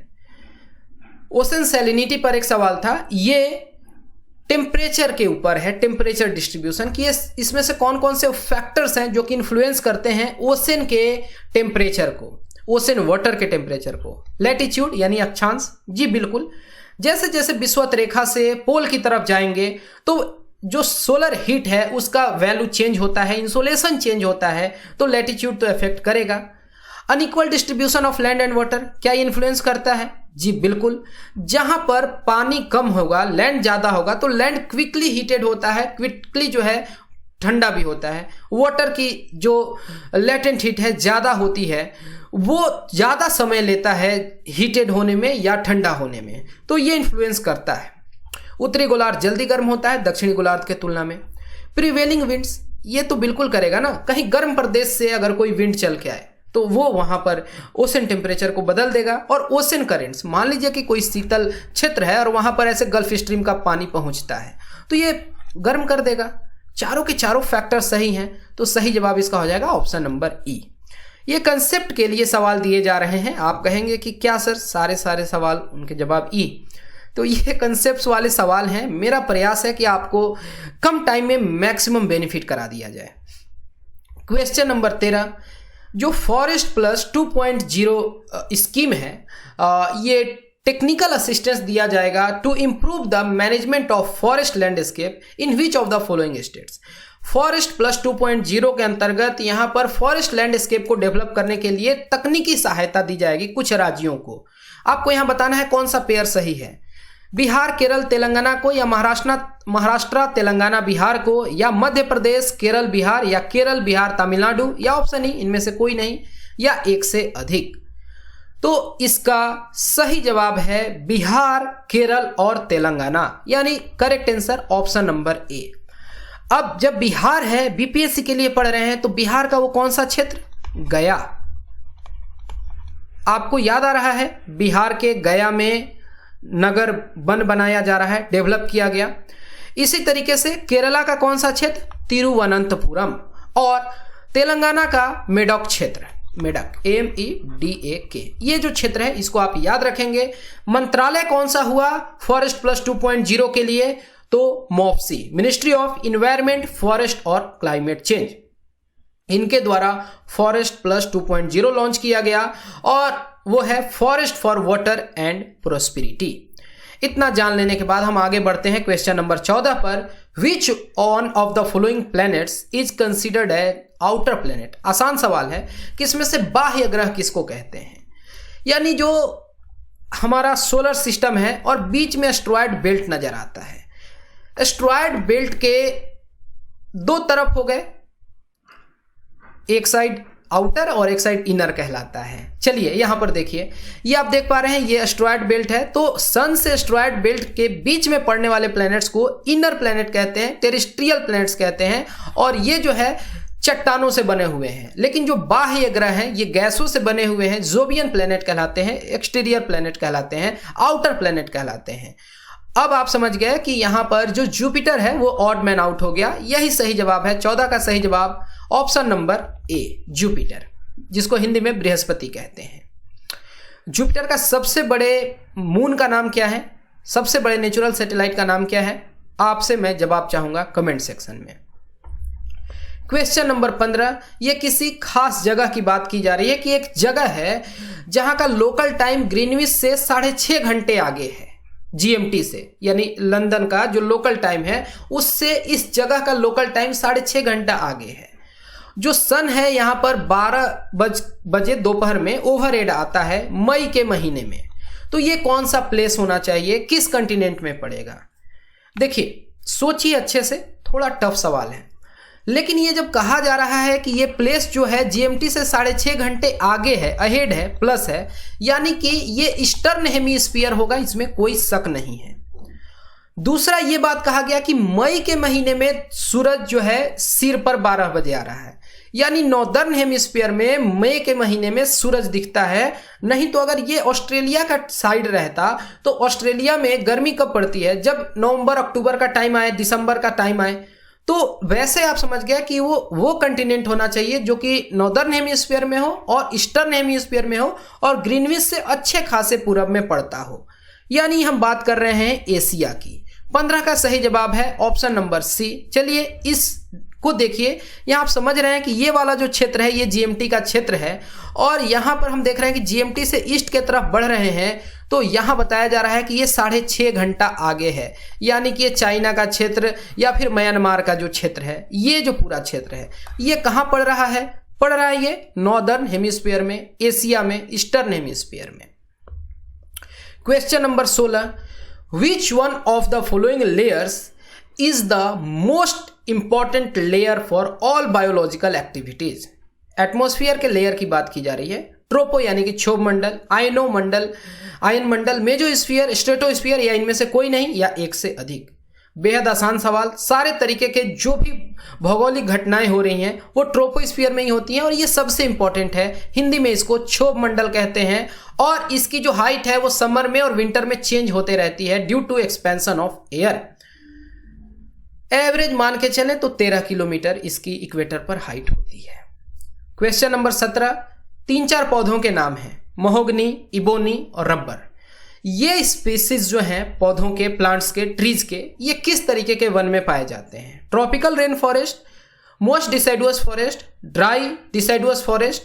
Ocean salinity पर एक सवाल था। ये टेम्परेचर के ऊपर है, टेम्परेचर डिस्ट्रीब्यूशन की। इसमें से कौन कौन से फैक्टर्स हैं जो कि इन्फ्लुएंस करते हैं ओशन के टेम्परेचर को, ओशन वाटर के टेम्परेचर को? लैटिट्यूड यानी अक्षांश, जी बिल्कुल। जैसे जैसे विषुवत रेखा से पोल की तरफ जाएंगे तो जो सोलर हीट है उसका वैल्यू चेंज होता है, इंसोलेशन चेंज होता है, तो लैटिट्यूड तो इफेक्ट करेगा। Unequal distribution of land and water, क्या ये इन्फ्लुएंस करता है? जी बिल्कुल। जहां पर पानी कम होगा, लैंड ज्यादा होगा, तो लैंड क्विकली हीटेड होता है, क्विकली जो है ठंडा भी होता है। वाटर की जो लेटेंट हीट है ज्यादा होती है, वो ज्यादा समय लेता है हीटेड होने में या ठंडा होने में, तो ये इन्फ्लुएंस करता है। उत्तरी गोलार्ध जल्दी गर्म होता है दक्षिणी गोलार्ध के तुलना में। प्रिवेलिंग विंड्स, ये तो बिल्कुल करेगा ना। कहीं गर्म प्रदेश से अगर कोई विंड चल के आए तो वो वहां पर ओशन टेम्परेचर को बदल देगा। और ओशन करेंट्स, मान लीजिए कि कोई शीतल क्षेत्र है और वहां पर ऐसे गल्फ स्ट्रीम का पानी पहुंचता है तो ये गर्म कर देगा। चारों के चारों फैक्टर सही हैं, तो सही जवाब इसका हो जाएगा ऑप्शन नंबर ई। ये कंसेप्ट के लिए सवाल दिए जा रहे हैं। आप कहेंगे कि क्या सर सारे सवाल उनके जवाब ई, तो ये कंसेप्ट वाले सवाल हैं। मेरा प्रयास है कि आपको कम टाइम में मैक्सिमम बेनिफिट करा दिया जाए। क्वेश्चन नंबर 13, जो फॉरेस्ट प्लस 2.0 स्कीम है, ये टेक्निकल असिस्टेंस दिया जाएगा to improve the management of forest landscape in which of the following states. Forest plus 2.0 के अंतर्गत यहां पर फॉरेस्ट लैंडस्केप को डेवलप करने के लिए तकनीकी सहायता दी जाएगी कुछ राज्यों को। आपको यहां बताना है कौन सा पेयर सही है, बिहार केरल तेलंगाना को, या महाराष्ट्र तेलंगाना बिहार को, या मध्य प्रदेश केरल बिहार, या केरल बिहार तमिलनाडु, या ऑप्शन ई इनमें से कोई नहीं, या एक से अधिक। तो इसका सही जवाब है बिहार, केरल और तेलंगाना, यानी correct answer option number A. अब जब बिहार है, बीपीएससी के लिए पढ़ रहे हैं, तो बिहार का वो कौन सा क्षेत्र, गया। आपको याद आ रहा है बिहार के गया में नगर वन बनाया जा रहा है, डेवलप किया गया। इसी तरीके से केरला का कौन सा क्षेत्र, तिरुवनंतपुरम, और तेलंगाना का मेडक क्षेत्र, मेडक MEDAK, ये जो क्षेत्र है इसको आप याद रखेंगे। मंत्रालय कौन सा हुआ फॉरेस्ट प्लस 2.0 के लिए, तो MOFC, ministry of environment, forest और क्लाइमेट चेंज, इनके द्वारा फॉरेस्ट प्लस 2.0 लॉन्च किया गया, और वो है forest for water and prosperity. इतना जान लेने के बाद हम आगे बढ़ते हैं क्वेश्चन नंबर 14 पर। Which one of the following planets is considered a outer planet. आसान सवाल है कि इसमें से बाह्य ग्रह किसको कहते हैं, यानी जो हमारा सोलर सिस्टम है और बीच में एस्ट्रॉयड बेल्ट नजर आता है। एस्ट्रॉयड बेल्ट के दो तरफ हो गए, एक साइड आउटर और एक साइड इनर कहलाता है। चलिए यहां पर देखिए, ये आप देख पा रहे हैं, ये एस्ट्रॉयड बेल्ट है। तो सन से एस्ट्रॉयड बेल्ट के बीच में पड़ने वाले प्लैनेट्स को इनर प्लैनेट कहते हैं, टेरेस्ट्रियल प्लैनेट्स कहते हैं, और ये जो है चट्टानों से बने हुए हैं। लेकिन जो बाह्य ग्रह हैं ये गैसों से बने हुए हैं, जोवियन प्लैनेट कहलाते हैं, एक्सटीरियर प्लैनेट कहलाते हैं, आउटर प्लैनेट कहलाते हैं। अब आप समझ गए कि यहां पर जो जुपिटर है वो ऑड मैन आउट हो गया। यही सही जवाब है, 14 का सही जवाब ऑप्शन नंबर ए, जुपिटर, जिसको हिंदी में बृहस्पति कहते हैं। जुपिटर का सबसे बड़े मून का नाम क्या है, सबसे बड़े नेचुरल सैटेलाइट का नाम क्या है, आपसे मैं जवाब चाहूंगा कमेंट सेक्शन में। क्वेश्चन नंबर 15, ये किसी खास जगह की बात की जा रही है कि एक जगह है जहां का लोकल टाइम ग्रीनविच से 6.5 घंटे आगे है, GMT से, यानी लंदन का जो लोकल टाइम है उससे इस जगह का लोकल टाइम 6.5 घंटा आगे है। जो सन है यहां पर 12 बजे दोपहर में ओवरहेड आता है मई के महीने में। तो ये कौन सा प्लेस होना चाहिए, किस कंटिनेंट में पड़ेगा। देखिए सोचिए अच्छे से, थोड़ा टफ सवाल है, लेकिन ये जब कहा जा रहा है कि ये प्लेस जो है GMT से 6.5 घंटे आगे है, अहेड है, प्लस है, यानी कि ये ईस्टर्न हेमीस्फीयर होगा, इसमें कोई शक नहीं है। दूसरा ये बात कहा गया कि मई के महीने में सूरज जो है सिर पर 12 बजे आ रहा है, यानी नॉर्दर्न हेमिस्फीयर में मई के महीने में सूरज दिखता है। नहीं तो अगर ये ऑस्ट्रेलिया का साइड रहता तो ऑस्ट्रेलिया में गर्मी कब पड़ती है, जब नवंबर अक्टूबर का टाइम आए, दिसंबर का टाइम आए। तो वैसे आप समझ गए कि वो कंटिनेंट होना चाहिए जो कि नॉर्दर्न हेमिस्फीयर में हो और ईस्टर्न हेमिस्फीयर में हो और ग्रीनविच से अच्छे खासे पूरब में पड़ता हो, यानी हम बात कर रहे हैं एशिया की। 15 का सही जवाब है ऑप्शन नंबर सी। चलिए इसको देखिए, यहाँ आप समझ रहे हैं कि ये वाला जो क्षेत्र है ये GMT का क्षेत्र है, और यहाँ पर हम देख रहे हैं कि GMT से ईस्ट के तरफ बढ़ रहे हैं। तो यहाँ बताया जा रहा है कि ये 6.5 घंटा आगे है, यानी कि ये चाइना का क्षेत्र या फिर म्यांमार का जो क्षेत्र है, ये जो पूरा क्षेत्र है ये कहाँ पड़ रहा है, पड़ रहा है ये नॉर्दर्न हेमिस्फीयर में, एशिया में, ईस्टर्न हेमिस्फीयर में। Question number 16, which one of the following layers is the most important layer for all biological activities. Atmosphere के लेयर की बात की जा रही है। ट्रोपो यानी कि क्षोभ मंडल, आयन मंडल, मेजोस्फीयर, स्ट्रेटोस्फीयर, या इनमें से कोई नहीं, या एक से अधिक। बेहद आसान सवाल। सारे तरीके के जो भी भौगोलिक घटनाएं हो रही हैं वो ट्रोपोस्फीयर में ही होती हैं, और ये सबसे इंपॉर्टेंट है। हिंदी में इसको क्षोभ मंडल कहते हैं, और इसकी जो हाइट है वो समर में और विंटर में चेंज होते रहती है due to expansion of air. Average मान के चलें तो 13 किलोमीटर इसकी इक्वेटर पर हाइट होती है। क्वेश्चन नंबर 17, 3-4 पौधों के नाम हैं, महोगनी, इबोनी और रबर। ये स्पीसीज जो हैं पौधों के, प्लांट्स के, ट्रीज के, ये किस तरीके के वन में पाए जाते हैं? Tropical rain forest, moist deciduous forest, dry deciduous forest,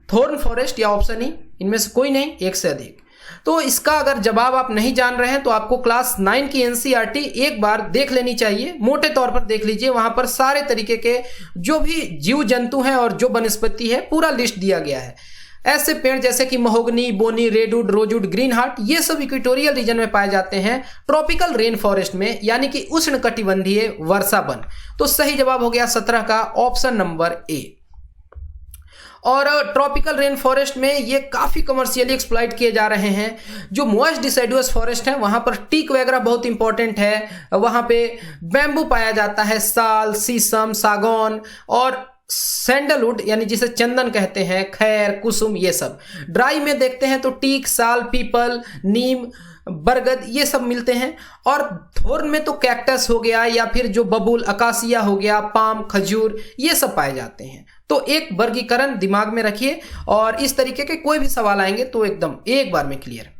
thorn forest या ऑप्शन ई, इनमें से कोई नहीं, एक से अधिक। तो इसका अगर जवाब आप नहीं जान रहे हैं तो आपको क्लास 9 की एनसीईआरटी एक बार देख लेनी चाहिए, मोटे तौर पर देख लीजिए। वहां पर सारे तरीके के जो भी जीव जंतु हैं और जो वनस्पति है पूरा लिस्ट दिया गया है। ऐसे पेड़ जैसे कि महोगनी, बोनी, रेडवुड, रोजवुड, ग्रीन हार्ट, ये सब इक्वेटोरियल रीजन में पाए जाते हैं, ट्रॉपिकल रेन फॉरेस्ट में, यानी कि उष्णकटिबंधीय वर्षा वन। तो सही जवाब हो गया 17 का ऑप्शन नंबर ए। और ट्रॉपिकल रेन फॉरेस्ट में ये काफ़ी कमर्शियली एक्सप्लॉइट किए जा रहे हैं। जो मॉइस्ट डिसाइडुअस फॉरेस्ट है वहाँ पर टीक वगैरह बहुत इंपॉर्टेंट है, वहाँ पे बैम्बू पाया जाता है, साल, शीशम, सागौन और सैंडलवुड यानी जिसे चंदन कहते हैं, खैर, कुसुम, ये सब। ड्राई में देखते हैं तो टीक, साल, पीपल, नीम, बरगद, ये सब मिलते हैं। और थोर्न में तो कैक्टस हो गया या फिर जो बबूल, अकासिया हो गया, पाम, खजूर, ये सब पाए जाते हैं। तो एक वर्गीकरण दिमाग में रखिए और इस तरीके के कोई भी सवाल आएंगे तो एकदम एक बार में clear.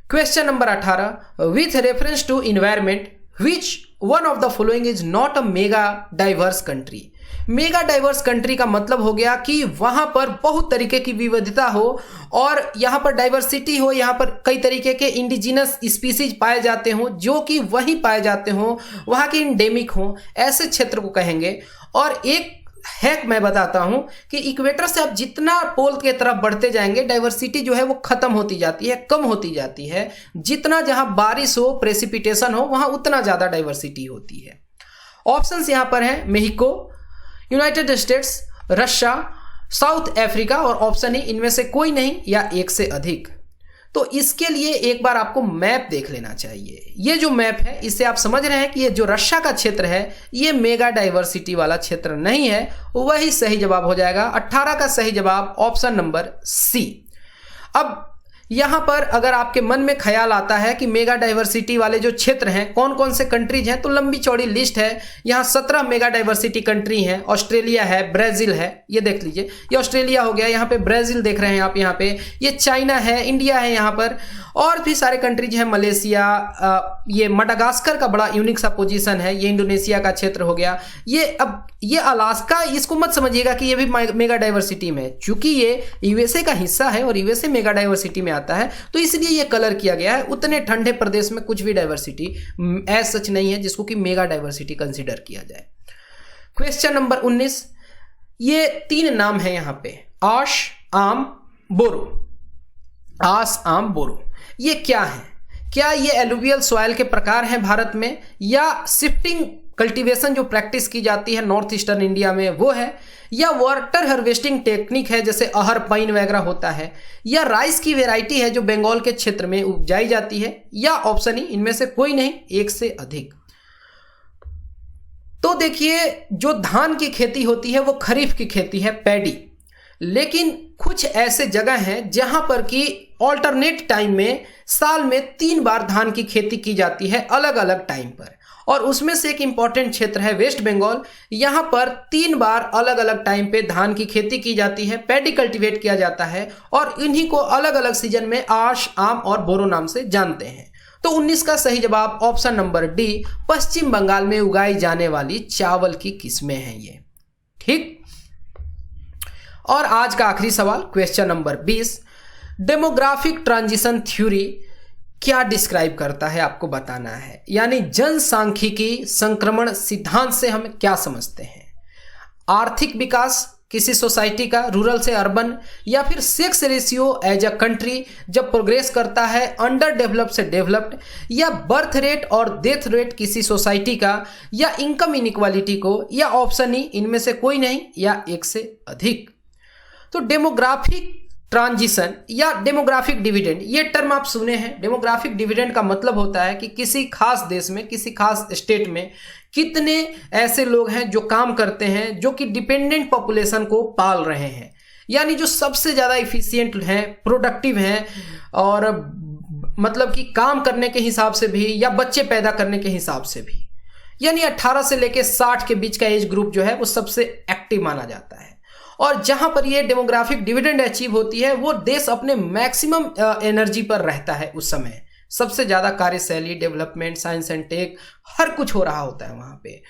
Question number 18, with reference to environment which one of the following is not a mega diverse country. Mega diverse country का मतलब हो गया कि वहां पर बहुत तरीके की विविधता हो और यहां पर डाइवर्सिटी हो, यहां पर कई तरीके के इंडिजिनस स्पीसीज पाए जाते हों जो कि वहीं पाए जाते हों, वहां के इंडेमिक हों, ऐसे क्षेत्र को कहेंगे। और एक हैक मैं बताता हूं कि इक्वेटर से आप जितना पोल की तरफ बढ़ते जाएंगे डाइवर्सिटी जो है वो खत्म होती जाती है, कम होती जाती है। जितना जहां बारिश हो, प्रेसिपिटेशन हो, वहां उतना ज्यादा डाइवर्सिटी होती है। ऑप्शंस यहां पर हैं, Mexico, United states, Russia, south Africa और ऑप्शन ई, इनमें से कोई नहीं या एक से अधिक। तो इसके लिए एक बार आपको मैप देख लेना चाहिए। ये जो मैप है इससे आप समझ रहे हैं कि ये जो रशिया का क्षेत्र है ये मेगा डाइवर्सिटी वाला क्षेत्र नहीं है, वही सही जवाब हो जाएगा। 18 का सही जवाब ऑप्शन नंबर सी। अब यहां पर अगर आपके मन में ख्याल आता है कि मेगा डाइवर्सिटी वाले जो क्षेत्र हैं कौन कौन से कंट्रीज हैं, तो लंबी चौड़ी लिस्ट है। यहाँ 17 मेगा डाइवर्सिटी कंट्री हैं। ऑस्ट्रेलिया है, ब्राजील है, ये देख लीजिए, ये ऑस्ट्रेलिया हो गया, यहाँ पे ब्राजील देख रहे हैं आप, यहाँ पे ये चाइना है, इंडिया है यहाँ पर, और भी सारे कंट्रीज हैं, मलेशिया, ये मडागास्कर का बड़ा यूनिक सा पोजीशन है, ये इंडोनेशिया का क्षेत्र हो गया। ये अब ये अलास्का, इसको मत समझिएगा कि ये भी मेगा डाइवर्सिटी में है, चूंकि ये यूएसए का हिस्सा है और यूएसए मेगा डाइवर्सिटी में आता है तो इसलिए ये कलर किया गया है। उतने ठंडे प्रदेश में कुछ भी डाइवर्सिटी एज सच नहीं है जिसको कि मेगा डाइवर्सिटी कंसीडर किया जाए। क्वेश्चन नंबर 19, ये 3 नाम है यहाँ पे, आश, आम, बोरो। आस, आम, बोरो, ये क्या है? क्या ये एलुवियल सॉइल के प्रकार हैं भारत में, या शिफ्टिंग कल्टीवेशन जो प्रैक्टिस की जाती है नॉर्थ ईस्टर्न इंडिया में वो है, या वाटर हार्वेस्टिंग टेक्निक है जैसे अहर, पाइन वगैरह होता है, या राइस की वैरायटी है जो बंगाल के क्षेत्र में उपजाई जाती है, या ऑप्शन ई, इनमें से कोई नहीं, एक से अधिक। तो देखिए, जो धान की खेती होती है वो खरीफ की खेती है, पैडी। लेकिन कुछ ऐसे जगह हैं जहां पर कि ऑल्टरनेट टाइम में साल में 3 बार धान की खेती की जाती है अलग अलग टाइम पर, और उसमें से एक इंपॉर्टेंट क्षेत्र है वेस्ट बंगाल। यहां पर 3 बार अलग अलग टाइम पे धान की खेती की जाती है, पैडी कल्टीवेट किया जाता है, और इन्हीं को अलग अलग सीजन में आश, आम और बोरो नाम से जानते हैं। तो 19 का सही जवाब ऑप्शन नंबर डी, पश्चिम बंगाल में उगाई जाने वाली चावल की किस्में हैं ये। ठीक। और आज का आखिरी सवाल, question number 20, demographic transition theory क्या डिस्क्राइब करता है, आपको बताना है। यानी जनसांख्यिकी संक्रमण सिद्धांत से हम क्या समझते हैं? आर्थिक विकास किसी सोसाइटी का, रूरल से अर्बन, या फिर sex ratio as a country जब प्रोग्रेस करता है अंडर डेवलप्ड से डेवलप्ड, या बर्थ रेट और डेथ रेट किसी सोसाइटी का, या इनकम इनइक्वालिटी को, या ऑप्शन ई, इनमें से कोई नहीं या एक से अधिक। तो डेमोग्राफिक ट्रांजिशन या डेमोग्राफिक डिविडेंड, ये टर्म आप सुने हैं। डेमोग्राफिक डिविडेंड का मतलब होता है कि किसी खास देश में, किसी खास स्टेट में कितने ऐसे लोग हैं जो काम करते हैं, जो कि डिपेंडेंट पॉपुलेशन को पाल रहे हैं, यानी जो सबसे ज़्यादा इफिशिएंट हैं, प्रोडक्टिव हैं, और मतलब कि काम करने के हिसाब से भी या बच्चे पैदा करने के हिसाब से भी। यानी 18 से लेकर 60 के बीच का एज ग्रुप जो है वो सबसे एक्टिव माना जाता है। और जहां पर ये डेमोग्राफिक डिविडेंड अचीव होती है वो देश अपने मैक्सिमम एनर्जी पर रहता है। उस समय सबसे ज्यादा कार्यशैली, डेवलपमेंट, साइंस एंड टेक हर कुछ हो रहा होता है वहां पे।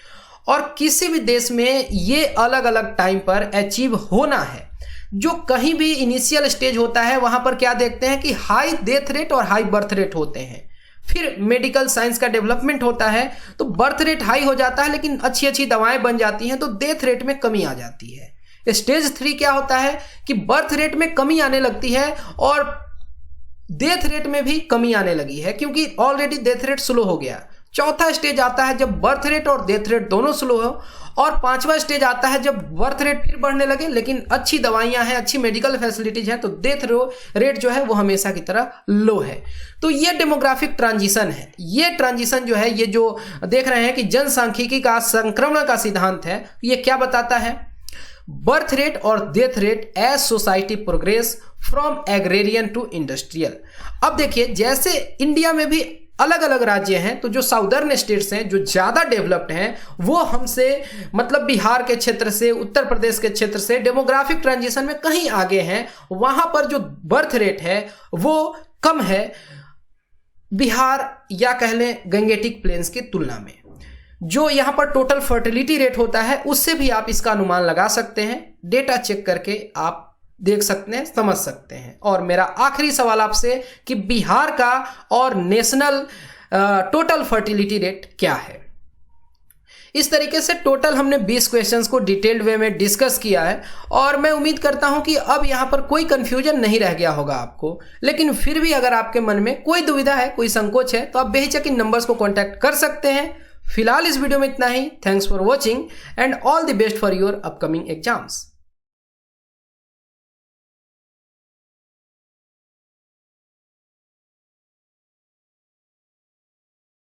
और किसी भी देश में ये अलग अलग टाइम पर अचीव होना है। जो कहीं भी इनिशियल स्टेज होता है वहां पर क्या देखते हैं कि हाई डेथ रेट और हाई बर्थ रेट होते हैं। फिर मेडिकल साइंस का डेवलपमेंट होता है तो बर्थ रेट हाई हो जाता है, लेकिन अच्छी अच्छी दवाएं बन जाती हैं तो डेथ रेट में कमी आ जाती है। स्टेज 3 क्या होता है कि बर्थ रेट में कमी आने लगती है और डेथ रेट में भी कमी आने लगी है, क्योंकि ऑलरेडी डेथ रेट स्लो हो गया। चौथा स्टेज आता है जब बर्थ रेट और डेथ रेट दोनों स्लो हो, और पांचवा स्टेज आता है जब बर्थ रेट फिर बढ़ने लगे लेकिन अच्छी दवाइयां हैं, अच्छी मेडिकल फैसिलिटीज हैं, तो डेथ रेट जो है वो हमेशा की तरह लो है। तो ये डेमोग्राफिक ट्रांजिशन है। ये ट्रांजिशन जो है, ये जो देख रहे हैं कि जनसांख्यिकी का संक्रमण का सिद्धांत है, ये क्या बताता है? बर्थ रेट और death rate as society progress from agrarian to industrial. अब देखिए, जैसे इंडिया में भी अलग अलग राज्य हैं, तो जो साउदर्न स्टेट्स हैं जो ज़्यादा डेवलप्ड हैं वो हमसे, मतलब बिहार के क्षेत्र से, उत्तर प्रदेश के क्षेत्र से डेमोग्राफिक ट्रांजिशन में कहीं आगे हैं। वहाँ पर जो बर्थ रेट है वो कम है बिहार या कह लें गंगेटिक प्लेन्स की तुलना में। जो यहाँ पर टोटल फर्टिलिटी रेट होता है उससे भी आप इसका अनुमान लगा सकते हैं। डेटा चेक करके आप देख सकते हैं, समझ सकते हैं। और मेरा आखिरी सवाल आपसे कि बिहार का और नेशनल टोटल फर्टिलिटी रेट क्या है? इस तरीके से टोटल हमने 20 क्वेश्चंस को डिटेल्ड वे में डिस्कस किया है और मैं उम्मीद करता हूं कि अब यहां पर कोई कंफ्यूजन नहीं रह गया होगा आपको। लेकिन फिर भी अगर आपके मन में कोई दुविधा है, कोई संकोच है, तो आप बेहिचक इन नंबर्स को कॉन्टैक्ट कर सकते हैं। फिलहाल इस वीडियो में इतना ही। Thanks for watching and all the best for your upcoming exams.